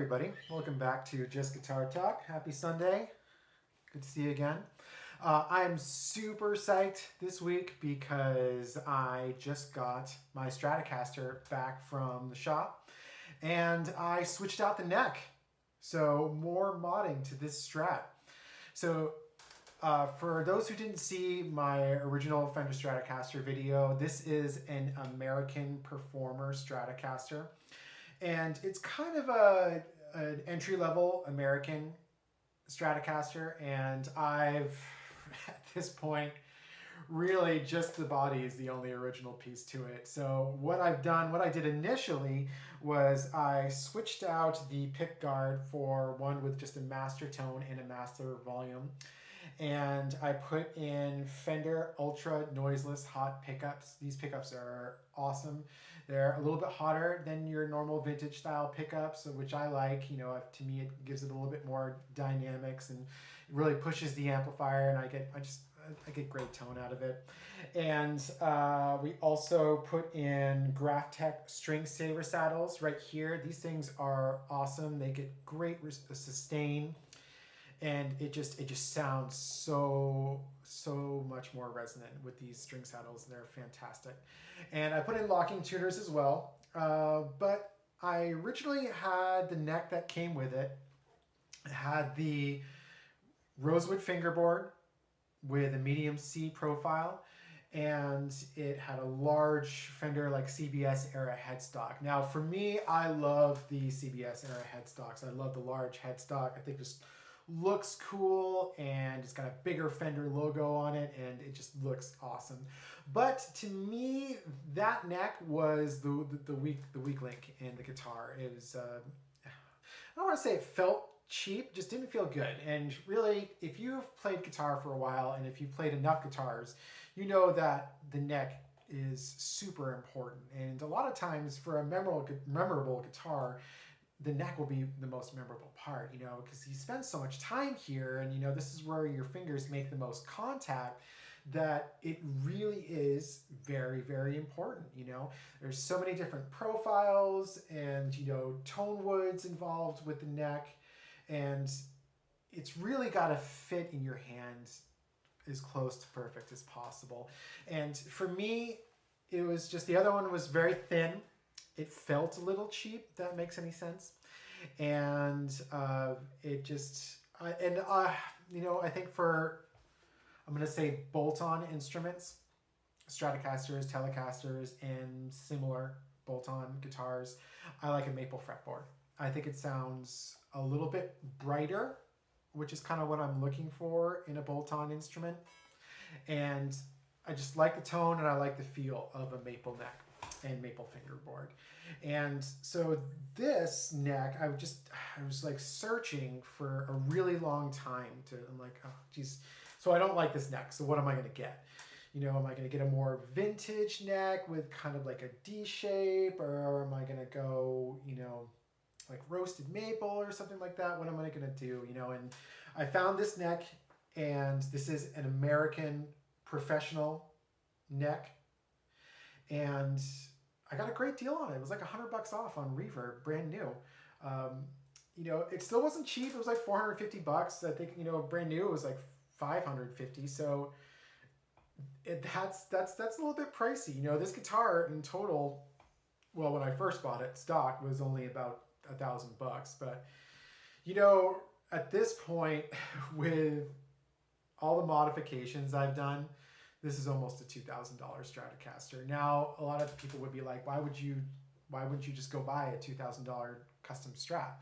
everybody, welcome back to Just Guitar Talk. Happy Sunday. Good to see you again. I'm super psyched this week because I just got my Stratocaster back from the shop and I switched out the neck. So more modding to this Strat. So for those who didn't see my original Fender Stratocaster video, this is an American Performer Stratocaster. And it's kind of an entry-level American Stratocaster, and I've, at this point, really just the body is the only original piece to it. So what I did initially was I switched out the pick guard for one with just a master tone and a master volume. And I put in Fender Ultra Noiseless Hot pickups. These pickups are awesome. They're a little bit hotter than your normal vintage style pickups, which I like. You know, to me it gives it a little bit more dynamics and it really pushes the amplifier, and I get great tone out of it. And we also put in Graphtec String Saver saddles right here. These things are awesome. They get great sustain. And it just sounds so much more resonant with these string saddles. They're fantastic. And I put in locking tuners as well. But I originally had the neck that came with it. It had the rosewood fingerboard with a medium C profile. And it had a large Fender like CBS era headstock. Now for me, I love the CBS era headstocks. I love the large headstock. I think just looks cool, and it's got a bigger Fender logo on it, and it just looks awesome. But to me, that neck was the weak link in the guitar. It was I don't want to say it felt cheap, just didn't feel good. And really, if you've played guitar for a while, and if you've played enough guitars, you know that the neck is super important. And a lot of times for a memorable guitar, the neck will be the most memorable part, you know, because you spend so much time here, and, you know, this is where your fingers make the most contact, that it really is very, very important, you know. There's so many different profiles and, you know, tone woods involved with the neck, and it's really got to fit in your hand as close to perfect as possible. And for me, it was just, the other one was very thin. It felt a little cheap, if that makes any sense. And it just, you know, I think for, I'm going to say bolt-on instruments, Stratocasters, Telecasters, and similar bolt-on guitars, I like a maple fretboard. I think it sounds a little bit brighter, which is kind of what I'm looking for in a bolt-on instrument. And I just like the tone, and I like the feel of a maple neck and maple fingerboard. And so this neck, I was like searching for a really long time I'm like, oh geez, so I don't like this neck, so what am I going to get? You know, am I going to get a more vintage neck with kind of like a D shape, or am I going to go, you know, like roasted maple or something like that? What am I going to do, you know? And I found this neck, and this is an American professional neck, and I got a great deal on it. It was like $100 off on Reverb, brand new. You know, it still wasn't cheap. It was like $450. I think, you know, brand new it was like $550. So that's a little bit pricey. You know, this guitar in total, well, when I first bought it, stock was only about $1,000. But, you know, at this point, with all the modifications I've done, this is almost a $2,000 Stratocaster. Now, a lot of people would be like, why wouldn't you just go buy a $2,000 custom Strat?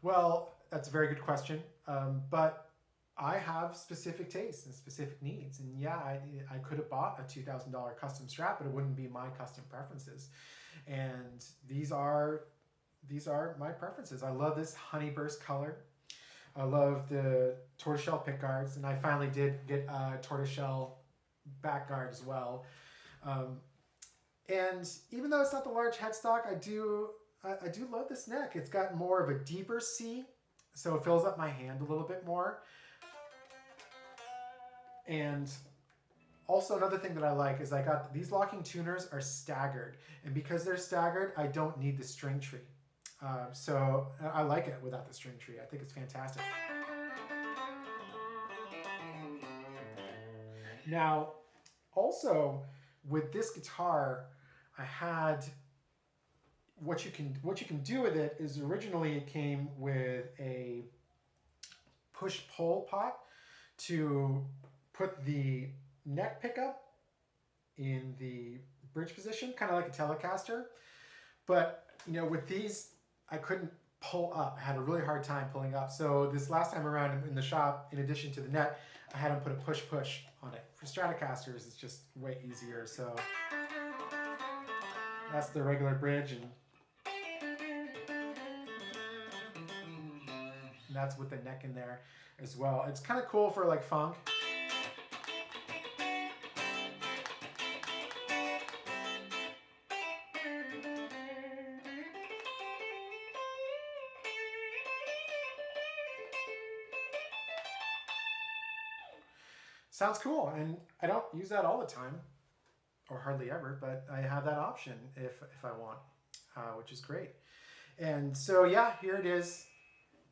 Well, that's a very good question. But I have specific tastes and specific needs. And yeah, I could have bought a $2,000 custom Strat, but it wouldn't be my custom preferences. And these are my preferences. I love this honeyburst color. I love the tortoiseshell pick guards, and I finally did get a tortoiseshell back guard as well. And even though it's not the large headstock, I do love this neck. It's got more of a deeper C, so it fills up my hand a little bit more. And also another thing that I like is I got these locking tuners are staggered, and because they're staggered, I don't need the string tree. So I like it without the string tree. I think it's fantastic. Now, also with this guitar, I had what you can do with it is originally it came with a push-pull pot to put the neck pickup in the bridge position, kind of like a Telecaster. But with these, I couldn't pull up. I had a really hard time pulling up. So this last time around in the shop, in addition to the neck, I had them put a push-push on it. For Stratocasters, it's just way easier. So that's the regular bridge, and that's with the neck in there as well. It's kind of cool for like funk. Sounds cool, and I don't use that all the time, or hardly ever, but I have that option if I want, which is great. And so yeah, here it is,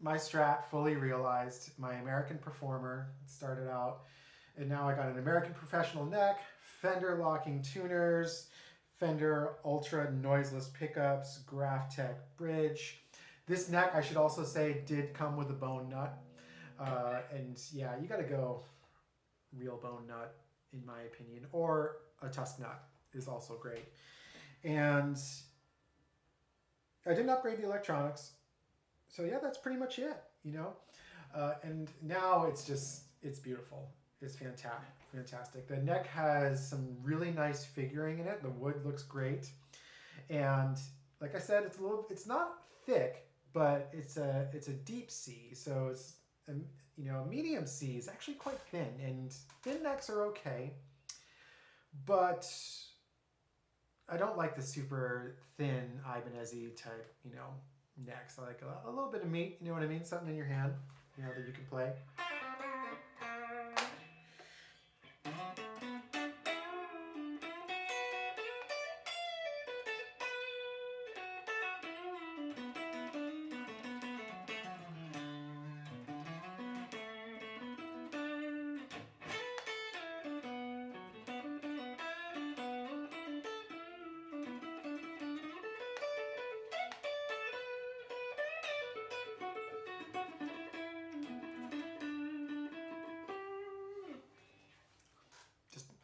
my Strat fully realized, my American Performer. It started out, and now I got an American Professional neck, Fender locking tuners, Fender Ultra noiseless pickups, Graphtec bridge. This neck, I should also say, did come with a bone nut, and yeah, you gotta go real bone nut in my opinion, or a tusk nut is also great. And I didn't upgrade the electronics, so yeah, that's pretty much it, and now it's beautiful. It's fantastic. The neck has some really nice figuring in it. The wood looks great, and like I said, it's not thick, but it's a deep C, so it's medium C is actually quite thin, and thin necks are okay, but I don't like the super thin Ibanez-y type, necks. I like a little bit of meat, you know what I mean? Something in your hand, that you can play.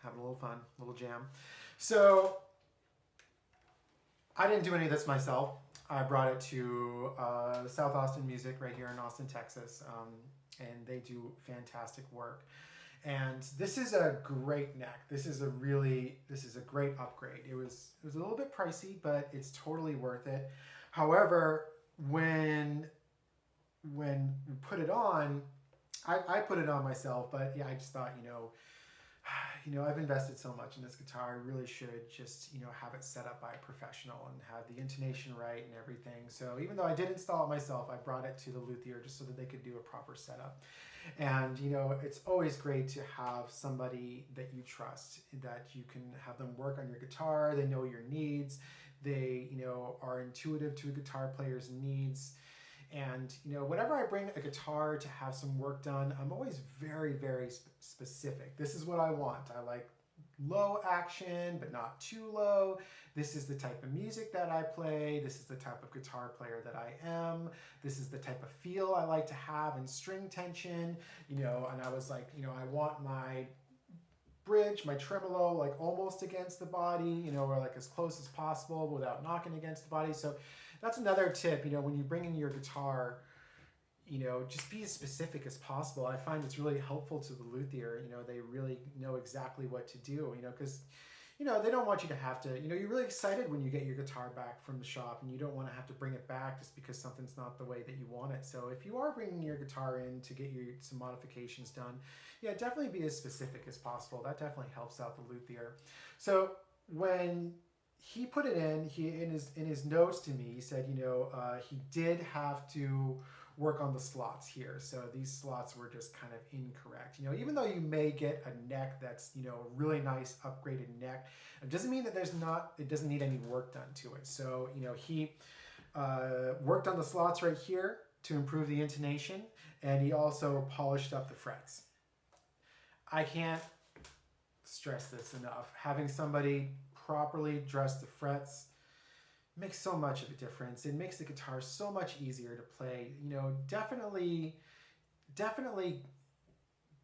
Having a little fun, a little jam. So I didn't do any of this myself. I brought it to South Austin Music right here in Austin, Texas, and they do fantastic work. And this is a great neck. This is a great upgrade. It was a little bit pricey, but it's totally worth it. However, when we put it on, I put it on myself, but yeah, I just thought, I've invested so much in this guitar. I really should just, have it set up by a professional and have the intonation right and everything. So even though I did install it myself, I brought it to the luthier just so that they could do a proper setup. And, it's always great to have somebody that you trust, that you can have them work on your guitar. They know your needs. They, are intuitive to a guitar player's needs. And, whenever I bring a guitar to have some work done, I'm always very, very specific. This is what I want. I like low action, but not too low. This is the type of music that I play. This is the type of guitar player that I am. This is the type of feel I like to have in string tension, and I was like, I want my bridge, my tremolo, like almost against the body, or like as close as possible without knocking against the body. So that's another tip, when you bring in your guitar, just be as specific as possible. I find it's really helpful to the luthier. They really know exactly what to do, because, they don't want you to have to, you're really excited when you get your guitar back from the shop, and you don't want to have to bring it back just because something's not the way that you want it. So if you are bringing your guitar in to get some modifications done, yeah, definitely be as specific as possible. That definitely helps out the luthier. So when he put it in his notes to me, he said, he did have to work on the slots here. So these slots were just kind of incorrect. Even though you may get a neck that's, a really nice upgraded neck, it doesn't mean that it doesn't need any work done to it. So, he Worked on the slots right here to improve the intonation, and he also polished up the frets. I can't stress this enough. Having somebody properly dress the frets makes so much of a difference. It makes the guitar so much easier to play. You know, definitely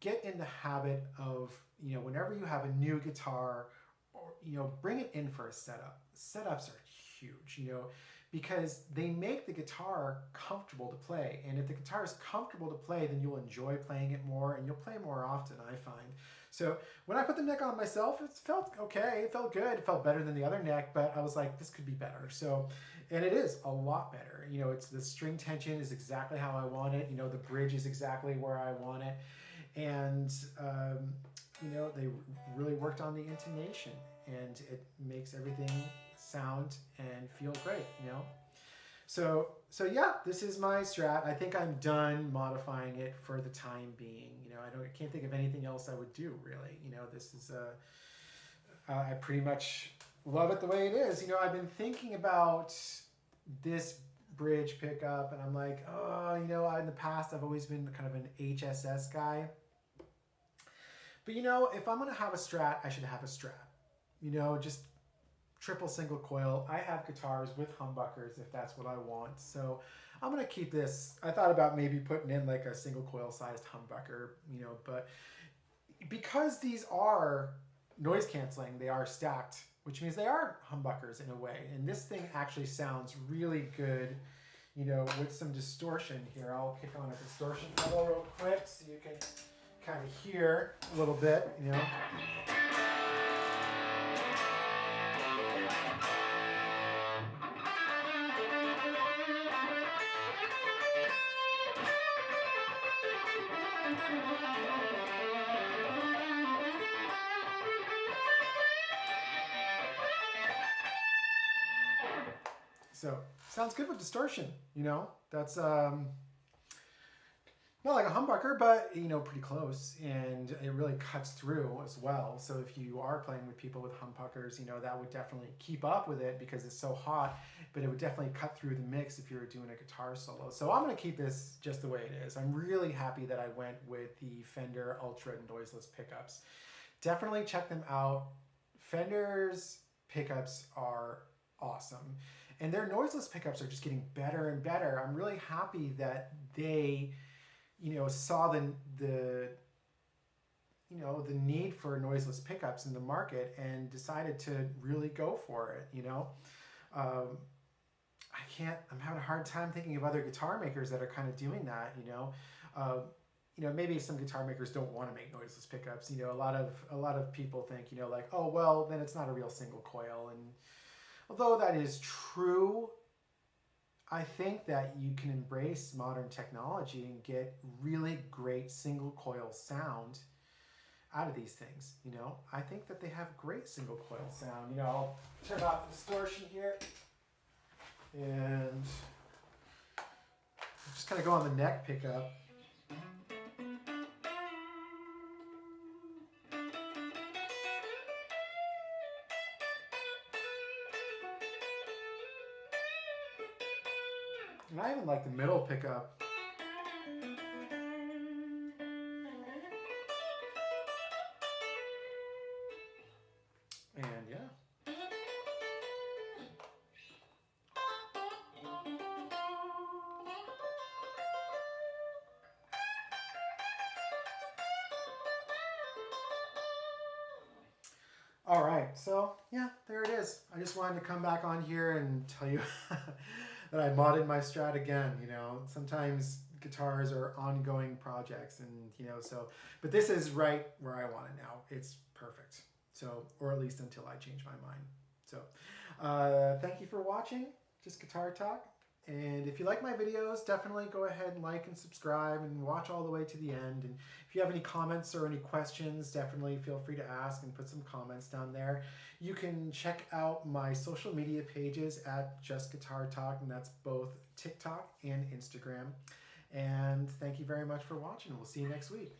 get in the habit of, you know, whenever you have a new guitar, or, you know, bring it in for a setup. Setups are huge, you know, because they make the guitar comfortable to play. And if the guitar is comfortable to play, then you'll enjoy playing it more and you'll play more often, I find. So when I put the neck on myself, it felt okay. It felt good. It felt better than the other neck, but I was like, this could be better. So, and it is a lot better. You know, it's the string tension is exactly how I want it. You know, the bridge is exactly where I want it. And, you know, they really worked on the intonation, and it makes everything sound and feel great, you know? So yeah, this is my Strat. I think I'm done modifying it for the time being. You know, I can't think of anything else I would do, really. You know, this is I pretty much love it the way it is. You know, I've been thinking about this bridge pickup, and I'm like, oh, you know, in the past I've always been kind of an HSS guy. But you know, if I'm gonna have a Strat, I should have a Strat. You know, just triple single coil. I have guitars with humbuckers if that's what I want. So I'm gonna keep this. I thought about maybe putting in like a single coil sized humbucker, you know, but because these are noise canceling, they are stacked, which means they are humbuckers in a way. And this thing actually sounds really good, you know, with some distortion here. I'll kick on a distortion pedal real quick so you can kind of hear a little bit, you know. So sounds good with distortion, you know. That's not like a humbucker, but you know, pretty close, and it really cuts through as well. So if you are playing with people with humbuckers, you know, that would definitely keep up with it because it's so hot, but it would definitely cut through the mix if you were doing a guitar solo. So I'm going to keep this just the way it is. I'm really happy that I went with the Fender Ultra noiseless pickups. Definitely check them out. Fender's pickups are awesome, and their noiseless pickups are just getting better and better. I'm really happy that they, you know, saw the you know, the need for noiseless pickups in the market and decided to really go for it, you know. I'm having a hard time thinking of other guitar makers that are kind of doing that, you know. You know, maybe some guitar makers don't want to make noiseless pickups. You know, a lot of people think, you know, like, oh, well, then it's not a real single coil. And although that is true, I think that you can embrace modern technology and get really great single coil sound out of these things, you know. I think that they have great single coil sound. You know, I'll turn off the distortion here and just kind of go on the neck pickup. And I even like the middle pickup. And yeah. All right, so yeah, there it is. I just wanted to come back on here and tell you that I modded my Strat again. You know, sometimes guitars are ongoing projects, and you know, so, but this is right where I want it now. It's perfect. So, or at least until I change my mind. So, thank you for watching Just Guitar Talk. And if you like my videos, definitely go ahead and like and subscribe and watch all the way to the end. And if you have any comments or any questions, definitely feel free to ask and put some comments down there. You can check out my social media pages at Just Guitar Talk, and that's both TikTok and Instagram. And thank you very much for watching. We'll see you next week.